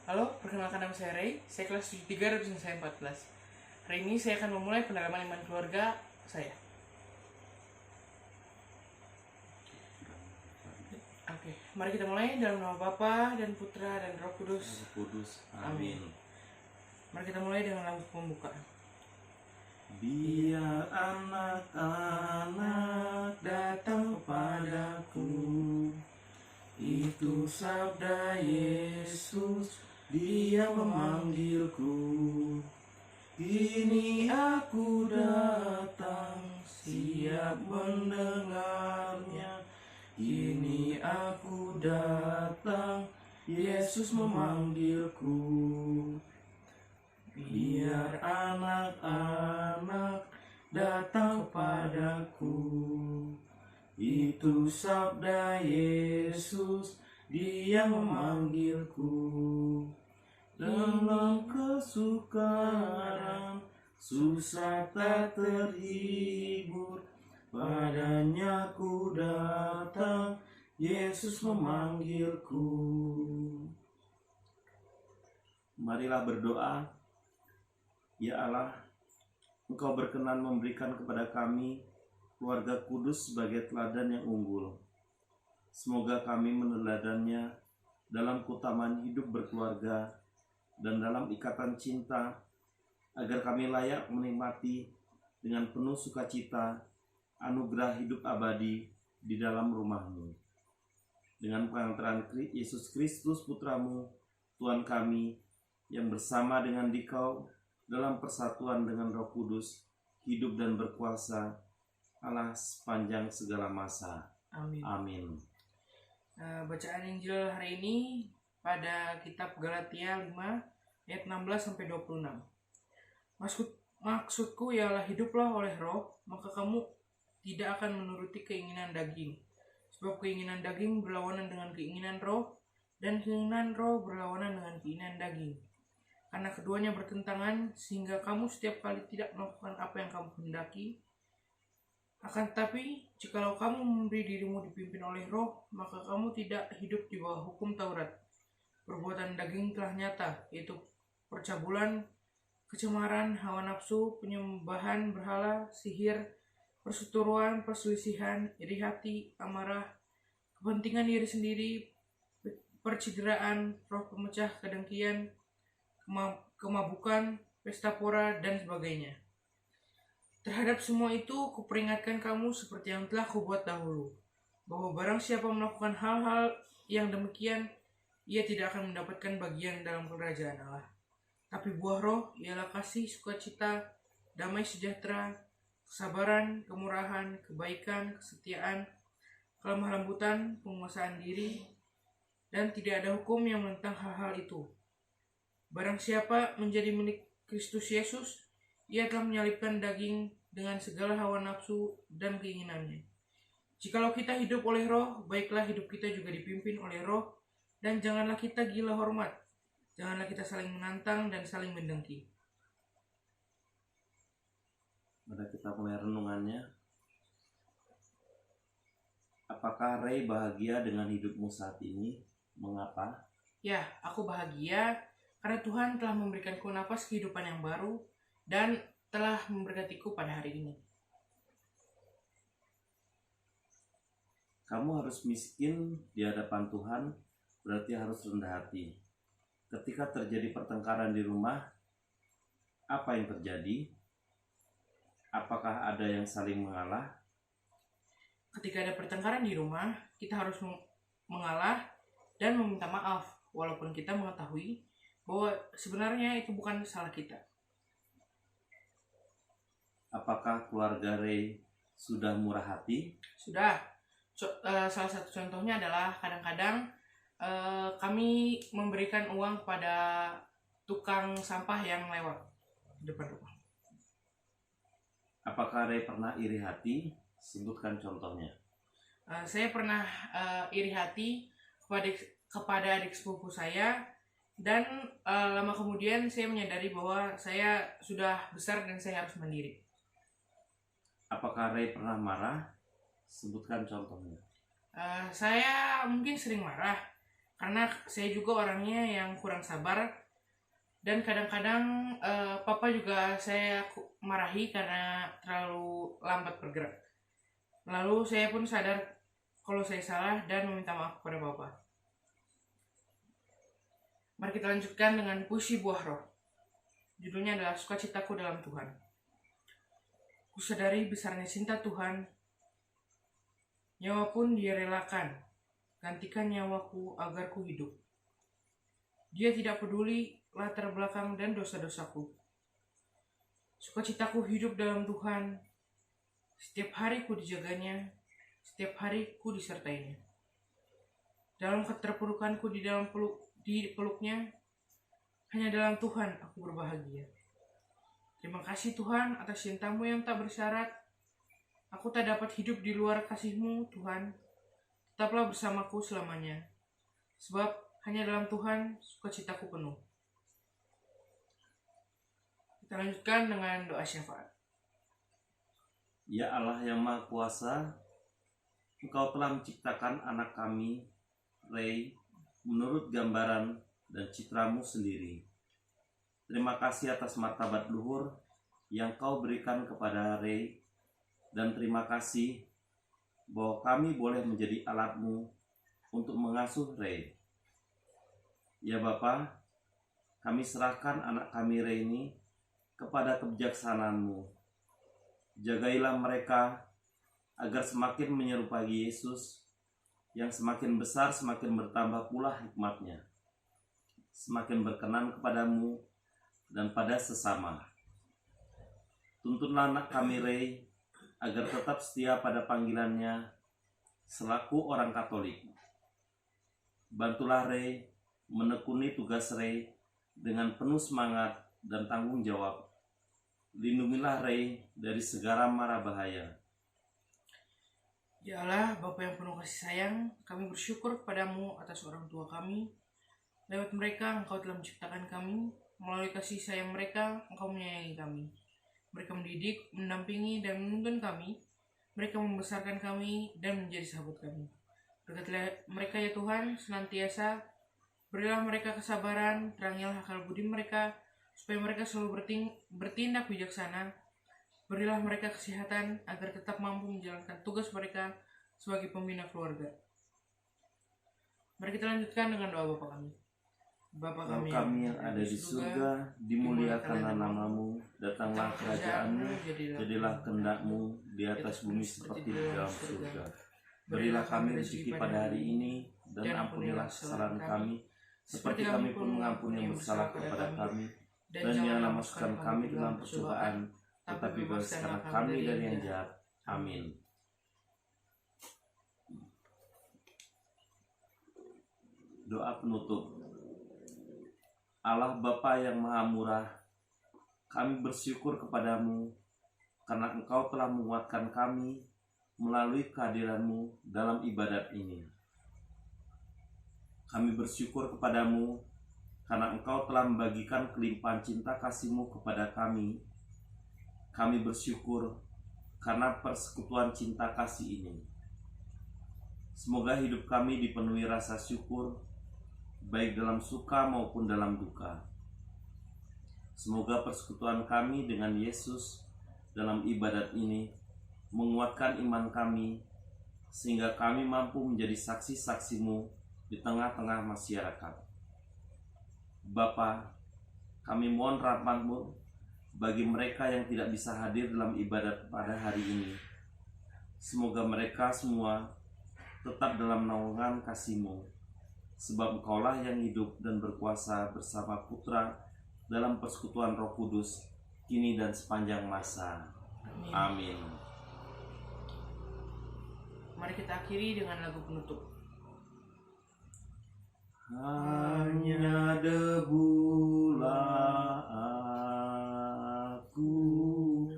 Halo, perkenalkan nama saya Ray. Saya kelas 73 dan usia saya 14. Hari ini saya akan memulai pendalaman iman keluarga saya. Oke, mari kita mulai dalam nama Bapa dan Putra dan Roh Kudus. Amin. Mari kita mulai dengan lagu pembukaan. Biar anak-anak datang kepadaku, itu sabda Yesus, Dia memanggilku. Kini aku datang, siap mendengarnya. Kini aku datang, Yesus memanggilku. Biar anak-anak datang kepadaku, itu sabda Yesus, Dia memanggilku. Dalam kesukaran, susah tak terhibur, padanya ku datang, Yesus memanggilku. Marilah berdoa. Ya Allah, Engkau berkenan memberikan kepada kami keluarga kudus sebagai teladan yang unggul. Semoga kami meneladannya dalam keutamaan hidup berkeluarga dan dalam ikatan cinta, agar kami layak menikmati dengan penuh sukacita anugerah hidup abadi di dalam rumah-Mu. Dengan pengantaran Yesus Kristus Putramu, Tuhan kami, yang bersama dengan Dikau dalam persatuan dengan Roh Kudus, hidup dan berkuasa Allah sepanjang segala masa. Amin. Amin. Bacaan Injil hari ini pada kitab Galatia 5 ayat 16-26. Maksudku ialah hiduplah oleh roh, maka kamu tidak akan menuruti keinginan daging. Sebab keinginan daging berlawanan dengan keinginan roh, dan keinginan roh berlawanan dengan keinginan daging. Karena keduanya bertentangan, sehingga kamu setiap kali tidak melakukan apa yang kamu hendaki. Akan tetapi, jikalau kamu memberi dirimu dipimpin oleh roh, maka kamu tidak hidup di bawah hukum Taurat. Perbuatan daging telah nyata, yaitu percabulan, kecemaran, hawa nafsu, penyembahan berhala, sihir, perseteruan, perselisihan, iri hati, amarah, kepentingan diri sendiri, percideraan, roh pemecah, kedengkian, kemabukan, pesta pora, dan sebagainya. Terhadap semua itu, kuperingatkan kamu seperti yang telah kubuat dahulu, bahwa barang siapa melakukan hal-hal yang demikian, ia tidak akan mendapatkan bagian dalam kerajaan Allah. Tapi buah roh ialah kasih, sukacita, damai sejahtera, kesabaran, kemurahan, kebaikan, kesetiaan, kelemah lembutan, penguasaan diri, dan tidak ada hukum yang menentang hal-hal itu. Barang siapa menjadi milik Kristus Yesus, ia telah menyalibkan daging dengan segala hawa nafsu dan keinginannya. Jikalau kita hidup oleh roh, baiklah hidup kita juga dipimpin oleh roh, dan janganlah kita gila hormat. Janganlah kita saling menantang dan saling mendengki. Mari kita mulai renungannya. Apakah Ray bahagia dengan hidupmu saat ini? Mengapa? Ya, aku bahagia karena Tuhan telah memberikanku nafas kehidupan yang baru dan telah memberkatiku pada hari ini. Kamu harus miskin di hadapan Tuhan, berarti harus rendah hati. Ketika terjadi pertengkaran di rumah, apa yang terjadi? Apakah ada yang saling mengalah? Ketika ada pertengkaran di rumah, kita harus mengalah dan meminta maaf, walaupun kita mengetahui bahwa sebenarnya itu bukan salah kita. Apakah keluarga Ray sudah murah hati? Sudah. Salah satu contohnya adalah kadang-kadang kami memberikan uang pada tukang sampah yang lewat di depan rumah. Apakah Ray pernah iri hati? Sebutkan contohnya. Saya pernah iri hati kepada adik sepupu saya, dan lama kemudian saya menyadari bahwa saya sudah besar dan saya harus mandiri. Apakah Ray pernah marah? Sebutkan contohnya. Saya mungkin sering marah, Karena saya juga orangnya yang kurang sabar, dan kadang-kadang papa juga saya marahi karena terlalu lambat bergerak. Lalu saya pun sadar kalau saya salah dan meminta maaf kepada papa. Mari kita lanjutkan dengan puisi Buah Roh. Judulnya adalah Sukacitaku dalam Tuhan. Kusadari besarnya cinta Tuhan, nyawa pun Dia relakan, gantikan nyawaku agar ku hidup. Dia tidak peduli latar belakang dan dosa-dosaku. Sukacitaku hidup dalam Tuhan. Setiap hari ku dijaganya, setiap hari ku disertainya. Dalam keterpurukanku di peluknya, hanya dalam Tuhan aku berbahagia. Terima kasih Tuhan atas cintamu yang tak bersyarat. Aku tak dapat hidup di luar kasih-Mu, Tuhan. Tetaplah bersamaku selamanya. Sebab hanya dalam Tuhan sukacitaku penuh. Kita lanjutkan dengan doa syafaat. Ya Allah yang Maha Kuasa, Engkau telah menciptakan anak kami, Ray, menurut gambaran dan citra-Mu sendiri. Terima kasih atas martabat luhur yang Kau berikan kepada Ray, dan terima kasih bahwa kami boleh menjadi alat-Mu untuk mengasuh Ray. Ya Bapa, kami serahkan anak kami Ray ini kepada kebijaksanaan-Mu. Jagailah mereka agar semakin menyerupai Yesus, yang semakin besar semakin bertambah pula hikmatnya, semakin berkenan kepadamu dan pada sesama. Tuntunlah anak kami Ray agar tetap setia pada panggilannya selaku orang Katolik. Bantulah Ray menekuni tugas Ray dengan penuh semangat dan tanggung jawab. Lindungilah Ray dari segala mara bahaya. Ya Allah, Bapa yang penuh kasih sayang, kami bersyukur kepadamu atas orang tua kami. Lewat mereka, Engkau telah menciptakan kami. Melalui kasih sayang mereka, Engkau menyayangi kami. Mereka mendidik, mendampingi, dan menuntun kami. Mereka membesarkan kami dan menjadi sahabat kami. Berkatilah mereka ya Tuhan, senantiasa. Berilah mereka kesabaran, terangilah akal budi mereka, supaya mereka selalu bertindak bijaksana. Berilah mereka kesehatan agar tetap mampu menjalankan tugas mereka sebagai pembina keluarga. Mari kita lanjutkan dengan doa Bapa kami. Bapa kami yang ada di surga, dimuliakanlah namamu, datanglah kerajaanmu, jadilah kehendak-Mu di atas bumi seperti di dalam surga. Berilah kami rezeki pada hari ini, dan ampunilah kesalahan kami, seperti kami pun mengampuni yang bersalah kepada kami. Dan janganlah masukkan kami dalam percobaan, tetapi bebaskanlah kami dari yang jahat. Amin. Doa penutup. Allah Bapa yang Maha Murah, kami bersyukur kepadamu karena Engkau telah menguatkan kami melalui kehadiran-Mu dalam ibadat ini. Kami bersyukur kepadamu karena Engkau telah membagikan kelimpahan cinta kasih-Mu kepada kami. Kami bersyukur karena persekutuan cinta kasih ini. Semoga hidup kami dipenuhi rasa syukur, baik dalam suka maupun dalam duka. Semoga persekutuan kami dengan Yesus dalam ibadat ini menguatkan iman kami, sehingga kami mampu menjadi saksi-saksi-Mu di tengah-tengah masyarakat. Bapa, kami mohon rahmat-Mu bagi mereka yang tidak bisa hadir dalam ibadat pada hari ini. Semoga mereka semua tetap dalam naungan kasih-Mu, sebab Engkaulah yang hidup dan berkuasa bersama Putra dalam persekutuan Roh Kudus, kini dan sepanjang masa. Amin. Mari kita akhiri dengan lagu penutup. Hanya debulah aku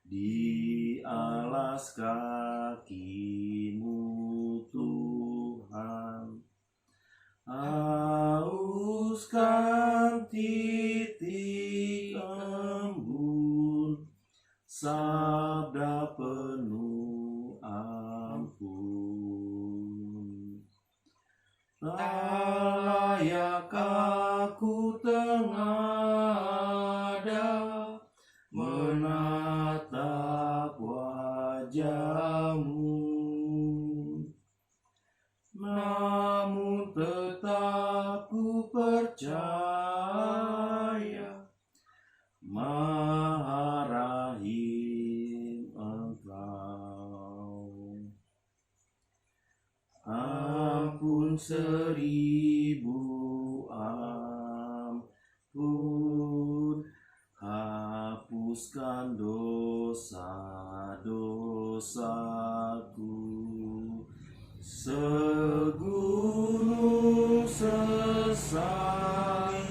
di alas kaki-Mu Tuhan. Hauskan titik embun sabda penuh ampun. Ampun 1000 ampun, hapuskan dosa-dosaku. Segunung sesal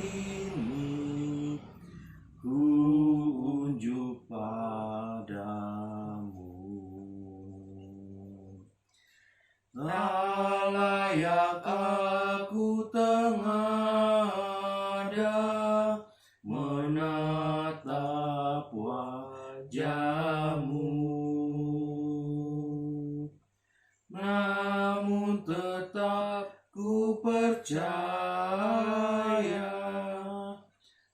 ini ku unjuk padamu. Tak layak aku tengada menatap wajahmu, namun tetap ku percaya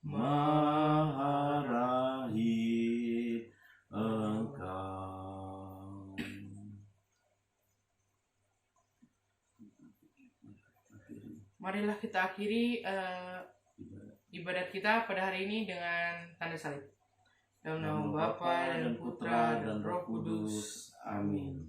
Maha Rahim Engkau. Marilah kita akhiri ibadat kita pada hari ini dengan tanda salib. Dalam nama Bapa dan Putra dan Roh Kudus. Amin.